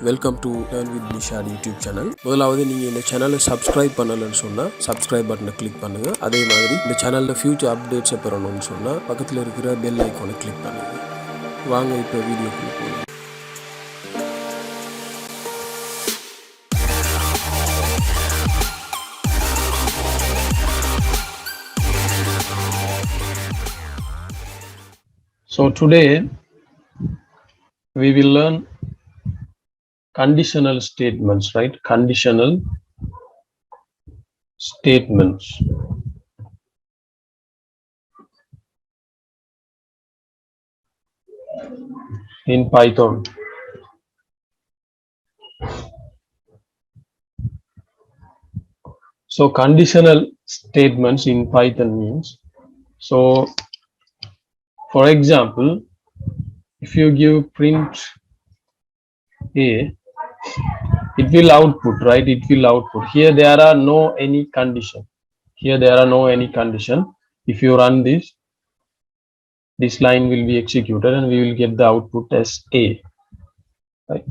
Welcome to learn with Nishat YouTube channel. முதலாவது நீங்கள் இந்த சேனலை சப்ஸ்கிரைப் பண்ணலைன்னு சொன்னால் சப்ஸ்கிரைப் பட்டனை கிளிக் பண்ணுங்கள். அதே மாதிரி இந்த சேனலில் ஃபியூச்சர் அப்டேட்ஸை பெறணும்னு சொன்னால் பக்கத்தில் இருக்கிற பெல் ஐக்கானை கிளிக் பண்ணுங்கள். வாங்க இப்போ வீடியோக்குள்ள போகலாம். So today we will learn conditional statements, right? Conditional statements. In Python. So conditional statements in Python means, so for example, if you give print A, it will output, right? It will output. Here there are no any condition. Here there are no any condition. If you run this line will be executed and we will get the output as A, right?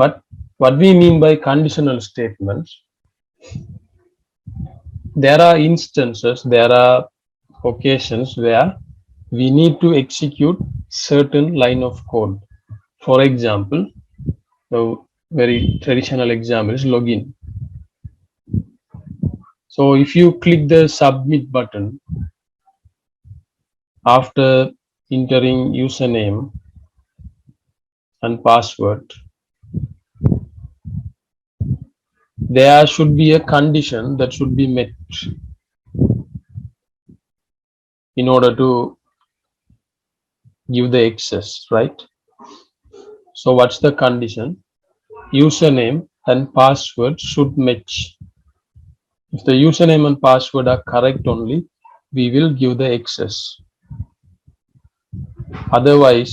But what we mean by conditional statements, there are instances, there are occasions where we need to execute certain line of code. For example, the very traditional example is login. So if you click the submit button after entering username and password, there should be a condition that should be met in order to give the access, right? So what's the condition? Username and password should match. If the username and password are correct only, we will give the access. Otherwise,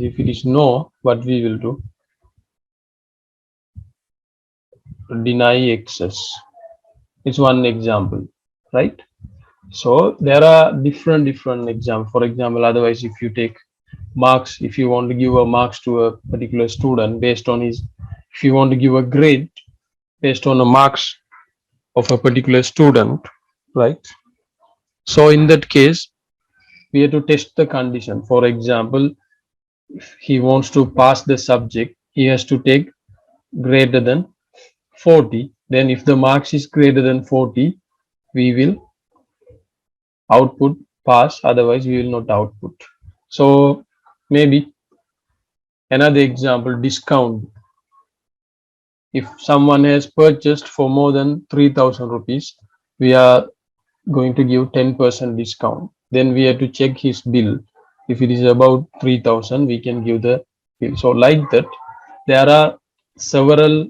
if it is no, what we will do? Deny access. It's one example, right? So there are different examples. For example, otherwise, if you take marks, if you want to give a marks to a particular student based on his, if you want to give a grade based on the marks of a particular student, right? So in that case, we have to test the condition. For example, if he wants to pass the subject, he has to take greater than 40. Then if the marks is greater than 40, we will output pass, otherwise we will not output. So maybe another example, discount. If someone has purchased for more than 3,000 rupees, we are going to give 10% discount. Then we have to check his bill. If it is about 3,000, we can give the bill. So like that, there are several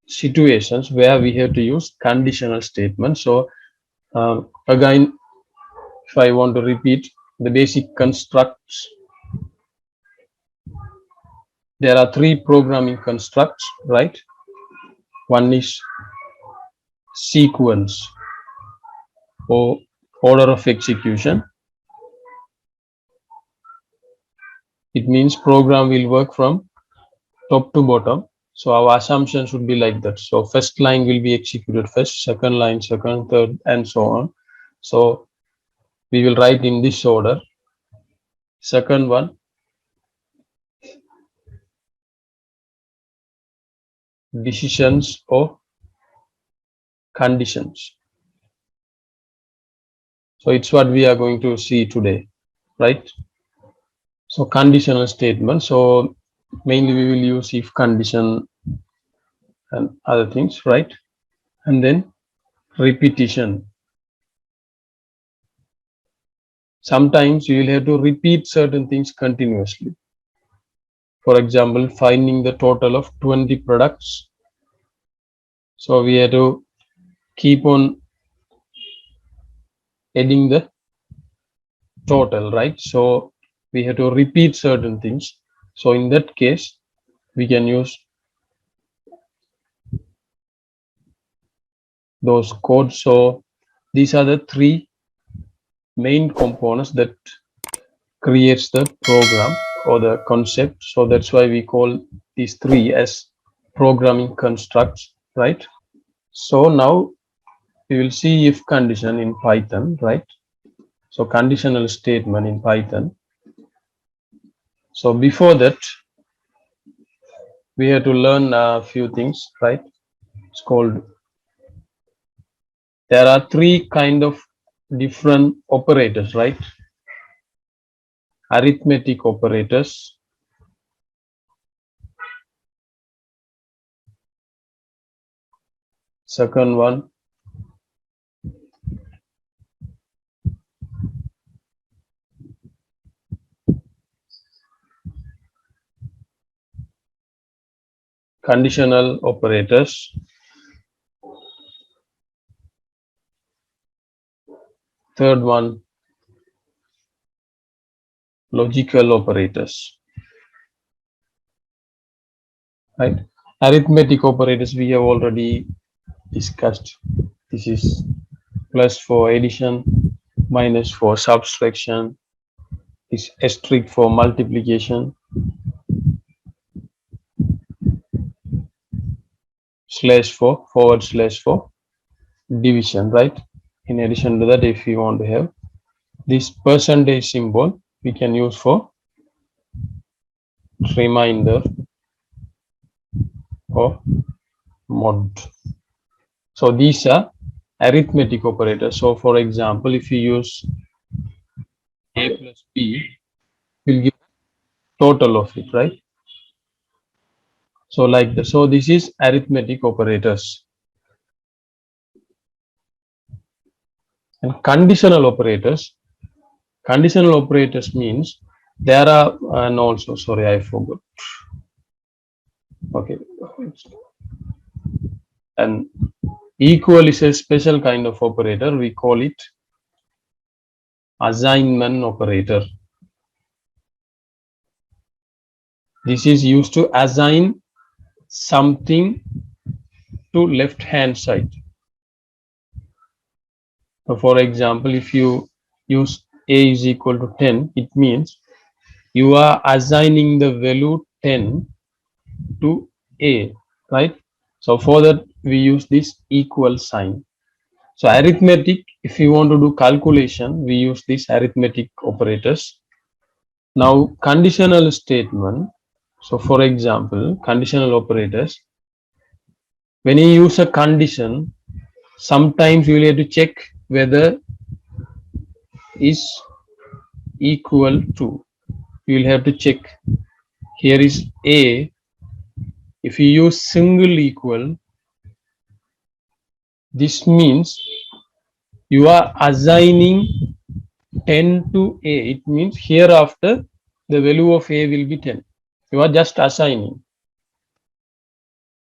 situations where we have to use conditional statements. So again, if I want to repeat the basic constructs, there are three programming constructs, right? One is sequence or order of execution. It means program will work from top to bottom. So our assumption should be like that. So first line will be executed first, second line, second, third, and so on. So we will write in this order. Second one, decisions or conditions. So it's what we are going to see today, right? So conditional statement. So mainly we will use if condition and other things, right? And then repetition. Sometimes you will have to repeat certain things continuously. For example, finding the total of 20 products. So we have to keep on adding the total, right? So we have to repeat certain things. So in that case, we can use those codes. So these are the three main components that creates the program or the concept. So that's why we call these three as programming constructs, right? So now we will see if condition in Python, right? So conditional statement in Python. So before that, we have to learn a few things, right? It's called, there are three kind of different operators, right? Arithmetic operators, second one conditional operators, third one logical operators, right? Arithmetic operators we have already discussed. This is plus for addition, minus for subtraction, is asterisk for multiplication, slash for forward slash for division, right? In addition to that, if you want to have this percentage symbol, we can use for remainder or mod. So these are arithmetic operators. So for example, if you use a plus b, will give total of it, right? So like that. So this is arithmetic operators. And conditional operators. Conditional operators means there are, and also sorry, I forgot. Okay. And equal is a special kind of operator. We call it assignment operator. This is used to assign something to left hand side. So for example, if you use a is equal to 10, it means you are assigning the value 10 to a, right? So for that we use this equal sign. So arithmetic, if you want to do calculation, we use these arithmetic operators. Now conditional statement. So for example, conditional operators, when you use a condition, sometimes you will have to check whether is equal to. You will have to check. Here is a. If you use single equal, this means you are assigning 10 to a. It means hereafter the value of a will be 10. You are just assigning.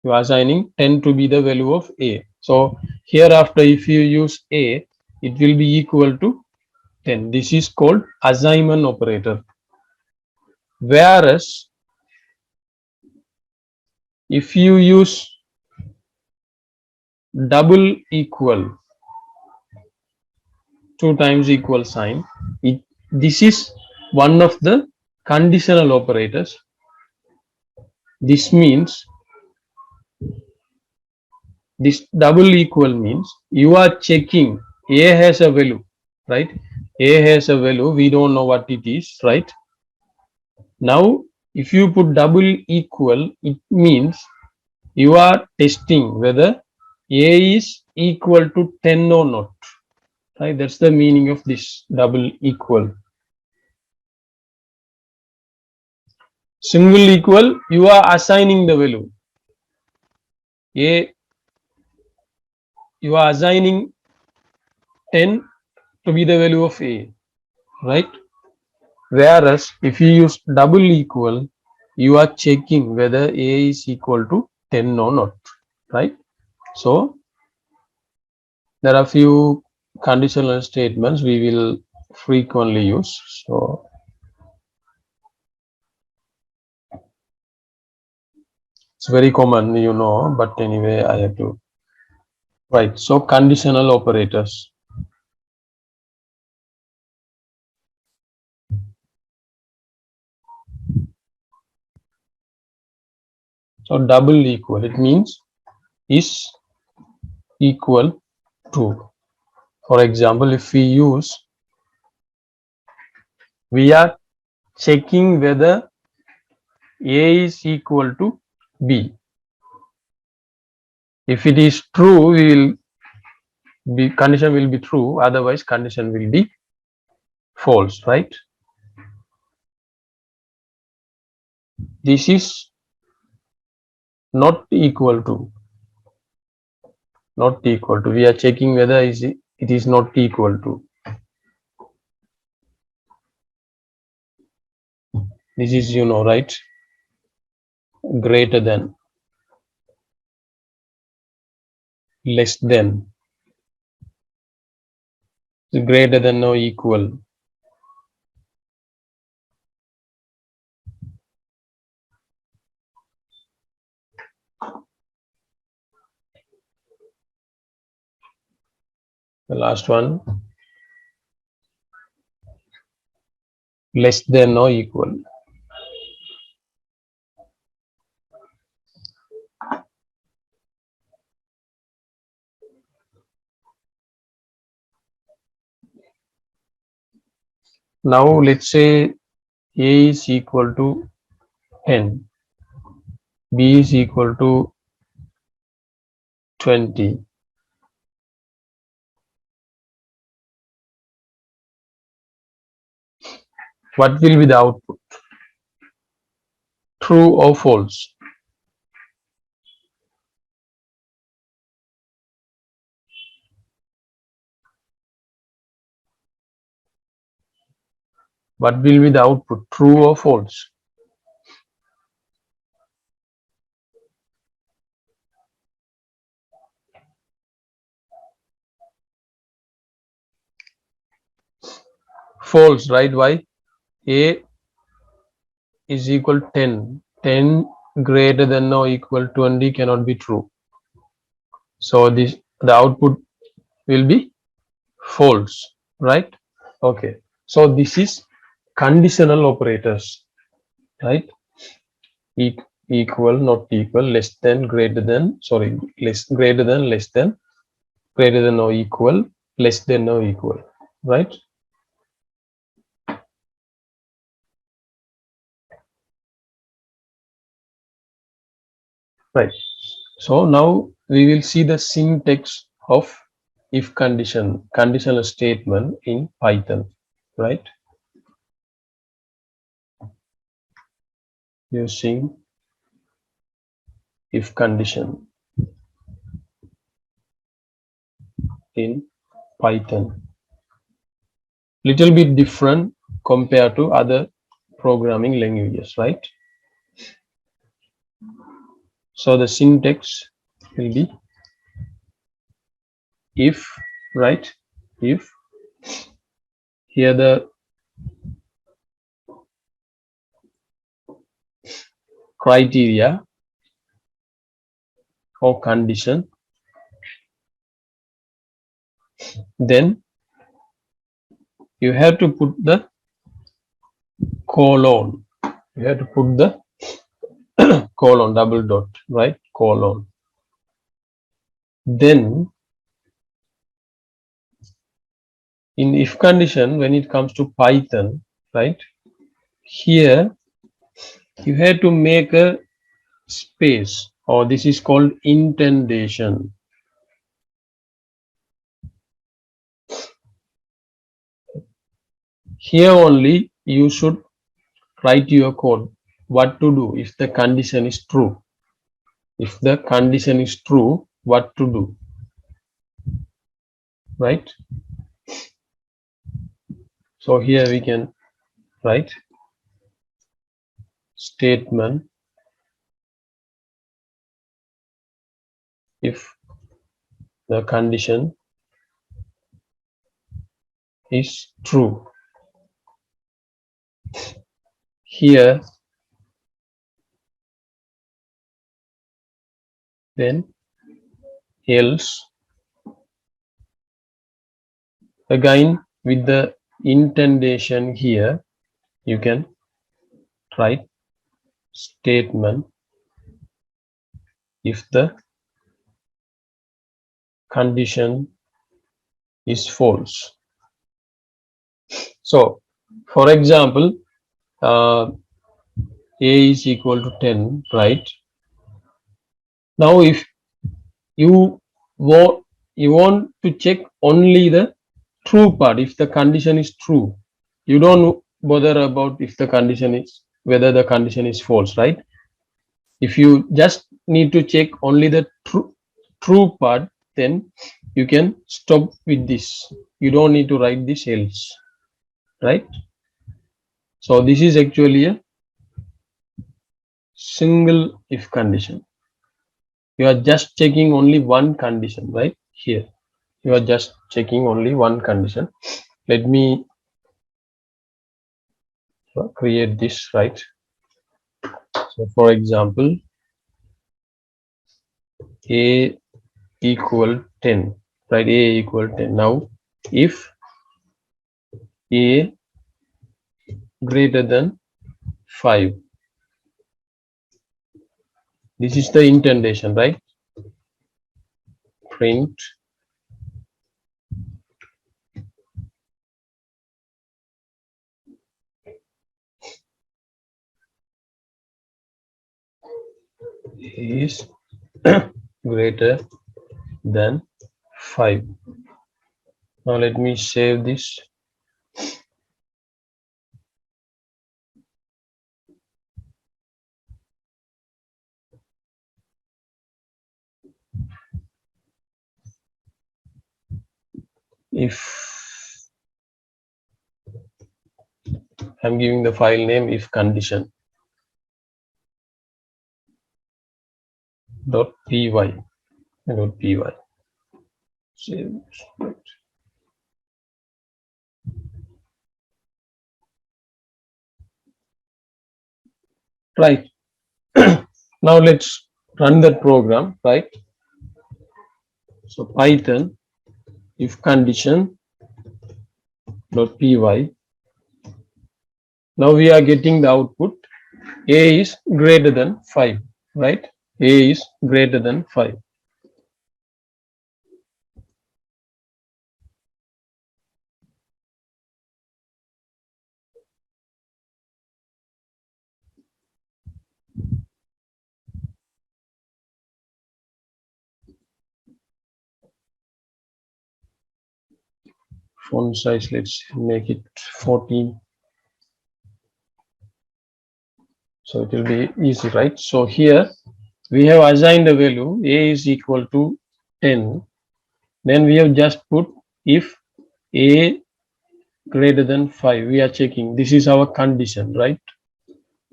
You are assigning 10 to be the value of a. So hereafter if you use a, it will be equal to 10. This is called assignment operator. Whereas if you use double equal, 2 times equal sign, this is one of the conditional operators. This means this double equal means you are checking a has a value, right? A has a value, we don't know what it is, right? Now if you put double equal, it means you are testing whether a is equal to 10 or not, right? That's the meaning of this double equal. Single equal, you are assigning the value a, you are assigning 10 to be the value of a, right? Whereas if you use double equal, you are checking whether a is equal to 10 or not, right? So there are few conditional statements we will frequently use. So it's very common, you know, but anyway, I have to write. So conditional operators. So double equal, it means is equal to. For example, if we are checking whether A is equal to B. If it is true, condition will be true, otherwise condition will be false, right? This is not equal to. We are checking whether it is not equal to. This is, right? Greater than, less than, greater than or equal. The last one, less than or equal. Now let's say A is equal to 10, B is equal to 20. What will be the output? True or false? What will be the output? True or false? False, right? Why? A is equal to 10. 10 greater than or equal to 20 cannot be true. So the output will be false, right? Okay. So this is conditional operators, right? Equal, not equal, less than, greater than, greater than, less than, greater than or equal, less than or equal, right? Right. So now we will see the syntax of if conditional statement in Python, right? Using if condition in Python. Little bit different compared to other programming languages, right? So the syntax will be if, right? If, here the criteria or condition, then you have to put the colon. You have to put the colon, double dot, right? Colon. Then in if condition, when it comes to Python, right? Here you have to make a space, or this is called indentation. Here only you should write your code what to do if the condition is true. If the condition is true, what to do, right? So here we can write statement if the condition is true. Here then else, again with the indentation here you can write statement if the condition is false. So for example, a is equal to 10, right? Now if you want to check only the true part, if the condition is true, you don't bother about if the condition is whether the condition is false, right? If you just need to check only the true part, then you can stop with this. You don't need to write this else, right? So this is actually a single if condition. You are just checking only one condition, right? Here you are just checking only one condition. Let me create this, right? So for example, a equal 10, right? A equal 10. Now if a greater than 5, this is the indentation, right? Print is greater than 5. Now let me save this. If I'm giving the file name if condition .py. Save this. Right. Now let's run that program, right? So Python if condition .py. Now we are getting the output. A is greater than 5, right? A is greater than 5. Font size, let's make it 14. So it will be easy, right? So here we have assigned a value a is equal to 10. Then we have just put if a greater than 5. We are checking. This is our condition, right?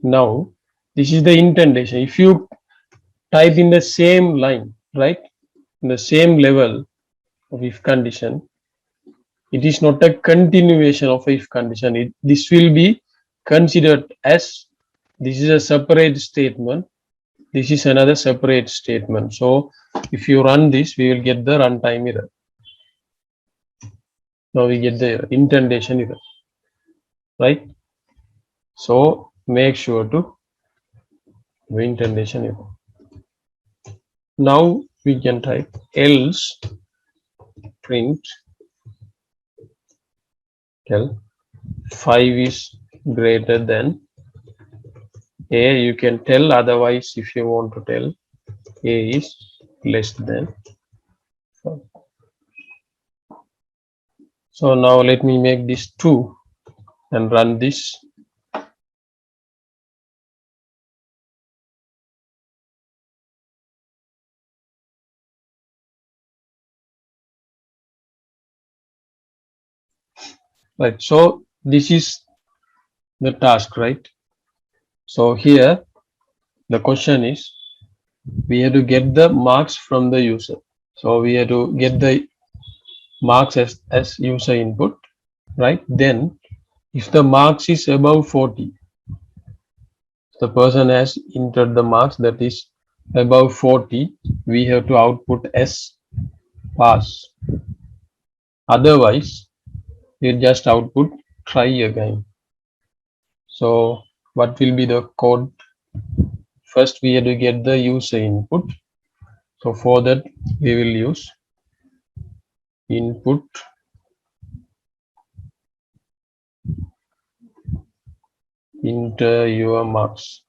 Now this is the indentation. If you type in the same line, right, in the same level of if condition, it is not a continuation of if condition. This will be considered as this is a separate statement. This is another separate statement. So if you run this, we will get the runtime error. Now we get the indentation error, right? So make sure to do indentation error. Now we can type else print tell 5 is greater than a. You can tell, otherwise if you want to tell a is less than 5. So now let me make this 2 and run this. Right, so this is the task, right? So here the question is we have to get the marks from the user. So we have to get the marks as user input, right? Then if the marks is above 40, the person has entered the marks that is above 40, we have to output as pass. Otherwise we just output try again. So what will be the code? First we have to get the user input. So for that we will use input enter your marks.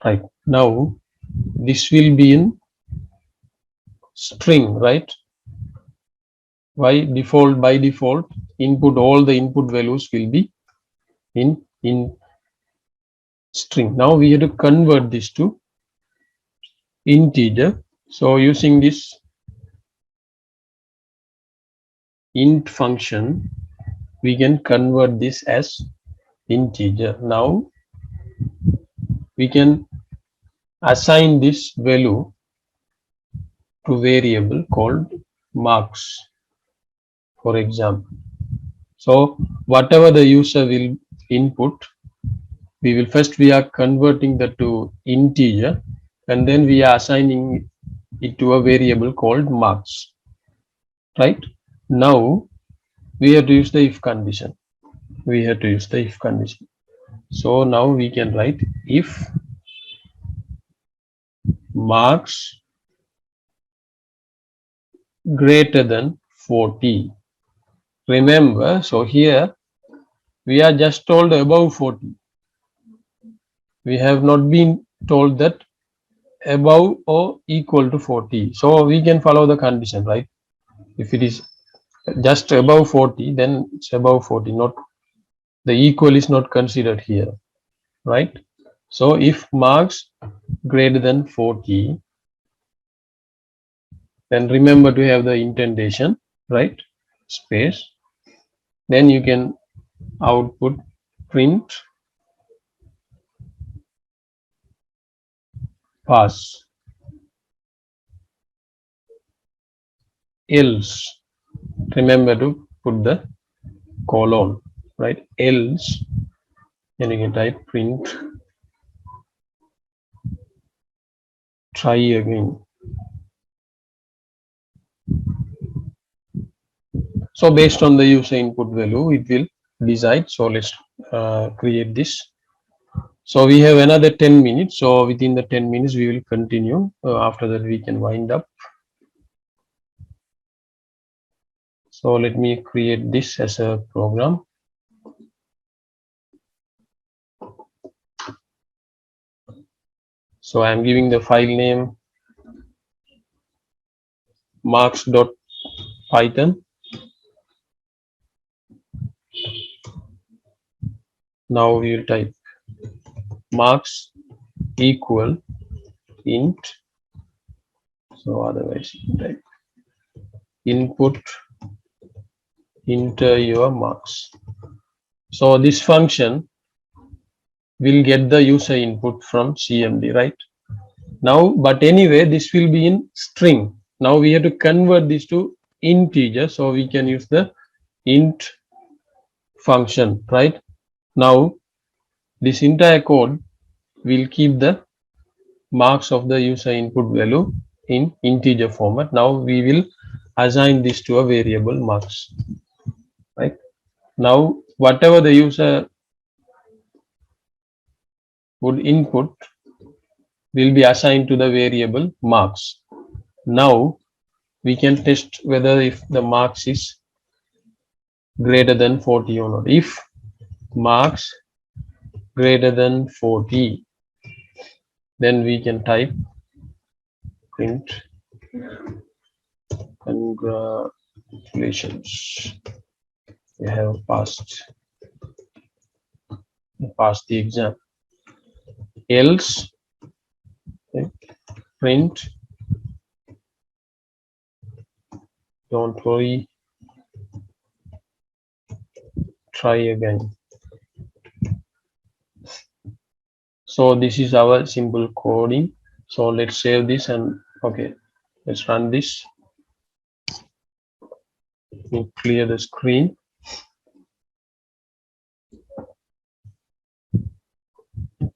Right, now this will be in string, right? By default input, all the input values will be in string. Now we have to convert this to integer. So using this int function, we can convert this as integer. Now we can assign this value to variable called marks, for example. So whatever the user will input, we are converting that to integer, and then we are assigning it to a variable called marks. Right, now we have to use the if condition. So now we can write if marks greater than 40. Remember, so here we are just told above 40. We have not been told that above or equal to 40. So we can follow the condition, right? If it is just above 40, then it's above 40, not the equal is not considered here, right? So if marks greater than 40, then remember to have the indentation, right? Space. Then you can output print pass. Else, remember to put the colon, right? Else, then you can type print try again. So based on the user input value, it will decide. So let's create this. So we have another 10 minutes. So within the 10 minutes, we will continue. After that, we can wind up. So let me create this as a program. So I'm giving the file name marks.python. Now we will type marks equal int. So otherwise type input enter your marks. So this function will get the user input from CMD, right? Now, but anyway, this will be in string. Now we have to convert this to integer, so we can use the int function, right? Now this entire code will keep the marks of the user input value in integer format. Now we will assign this to a variable marks, right? Now whatever the user would input will be assigned to the variable marks. Now we can test whether if the marks is greater than 40 or not. If marks greater than 40, then we can type print congratulations, you have passed the exam. Else, okay, print don't worry, try again. So this is our simple coding. So let's save this and okay, let's run this. We clear the screen.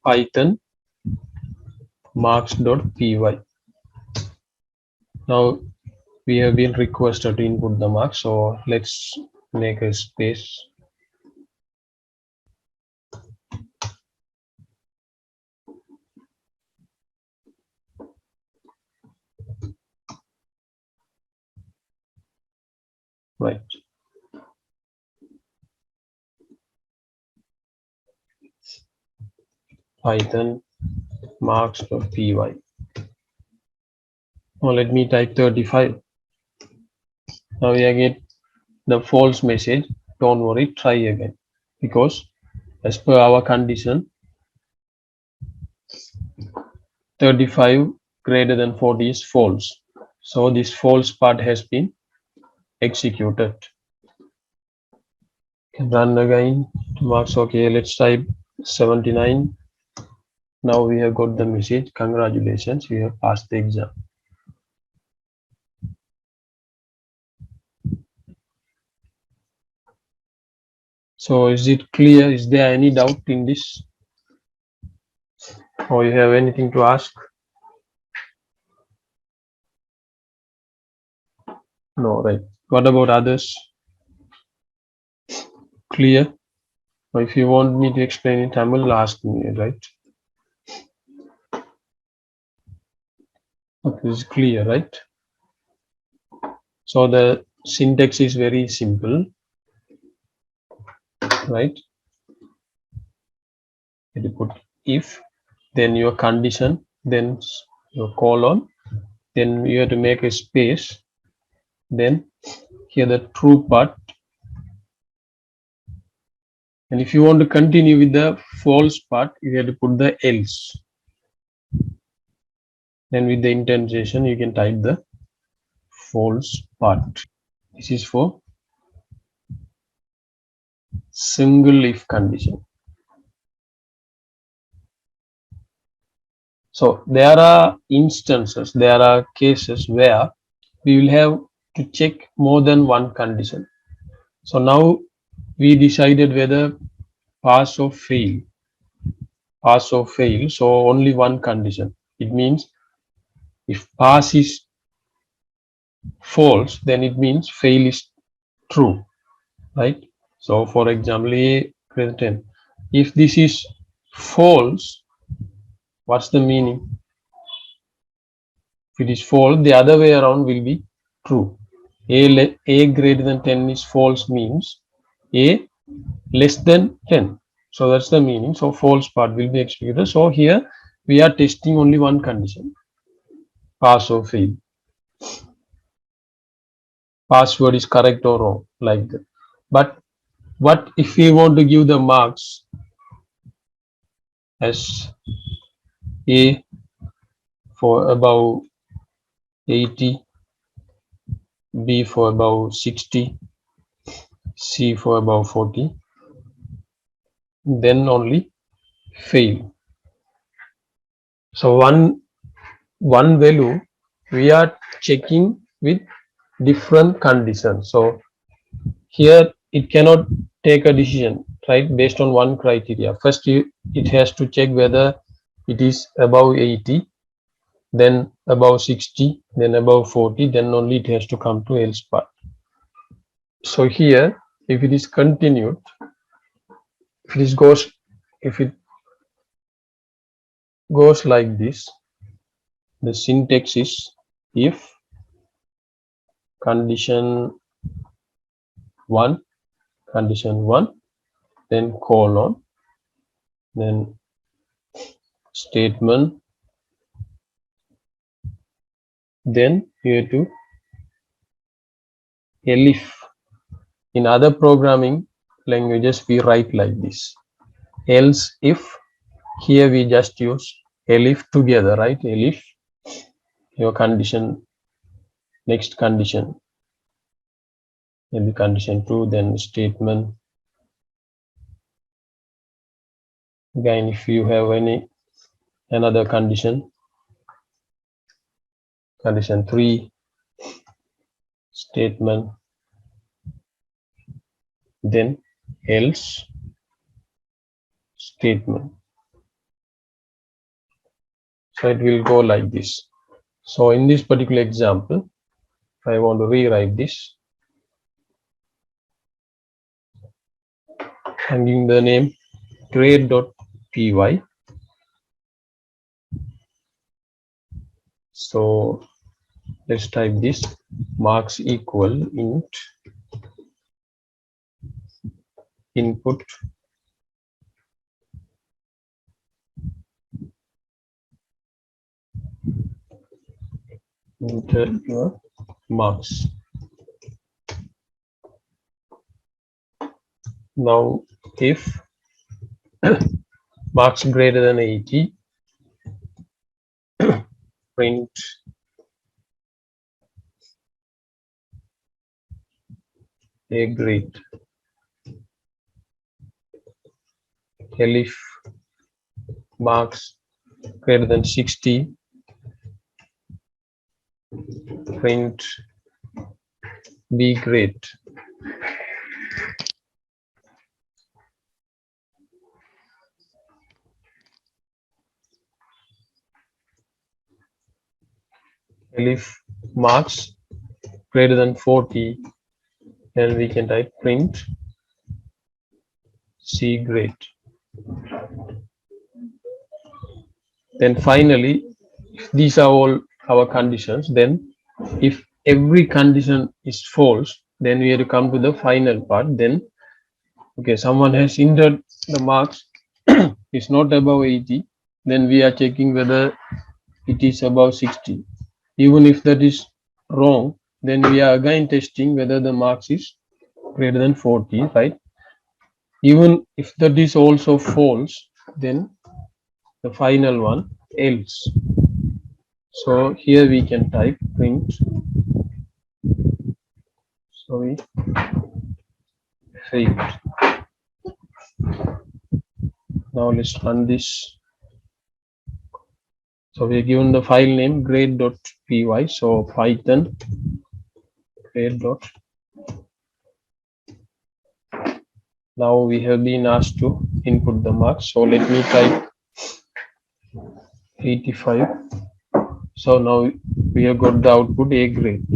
Python marks.py. Now we have been requested to input the marks, so let's make a space. right? Python marks.py. Now let me type 35. Now we get the false message. Don't worry, try again, because as per our condition 35 greater than 40 is false, so this false part has been executed. Can run again. Marks okay. Let's type 79. Now we have got the message, congratulations, you have passed the exam. So is it clear? Is there any doubt in this, or you have anything to ask? No, right? What about others? Clear? Or if you want me to explain in Tamil, ask me, right? Okay, it's clear, right? So the syntax is very simple, right? You put if, then your condition, then your colon, then you have to make a space, then here the true part, and if you want to continue with the false part, you have to put the else. Then with the indentation, you can type the false part. This is for single if condition. So there are instances, there are cases where we will have to check more than one condition. So now we decided whether pass or fail. Pass or fail, so only one condition. It means if pass is false, then it means fail is true, right? So for example, a greater than 10. If this is false, what's the meaning? If it is false, the other way around will be true. A greater than 10 is false means a less than 10. So that's the meaning. So false part will be executed. So here we are testing only one condition, pass or fail. Password is correct or wrong, like that. But what if we want to give the marks as A for above 80, B for above 60, C for above 40, then only fail. So one value we are checking with different conditions. So here it cannot take a decision, right, based on one criteria. First it has to check whether it is above 80, then above 60, then above 40, then only it has to come to else part. So here if it is continued, if it goes like this, the syntax is if condition 1, then colon, then statement, then you have to elif. In other programming languages we write like this, else if. Here we just use elif together, right? Elif, your condition, next condition, maybe condition 2, then statement. Again, if you have another condition, condition 3, statement, then else, statement. So it will go like this. So in this particular example, if I want to rewrite this, I'm giving the name grade.py. So let's type this, marks equal int input enter your marks. Now if marks greater than 80, print A grade. Elif marks greater than 60, print B grade. Elif marks greater than 40, and we can type print C grade. Then finally, if these are all our conditions, then if every condition is false, then we have to come to the final part. Then okay, someone has entered the marks is not above 80, then we are checking whether it is above 60. Even if that is wrong, then we are again testing whether the marks is greater than 40, right? Even if that is also false, then the final one else. So here we can type print, sorry, failed. Now let's run this. So we are given the file name grade.py. So Python grade. Now we have been asked to input the marks. So let me type 85. So now we have got the output A grade.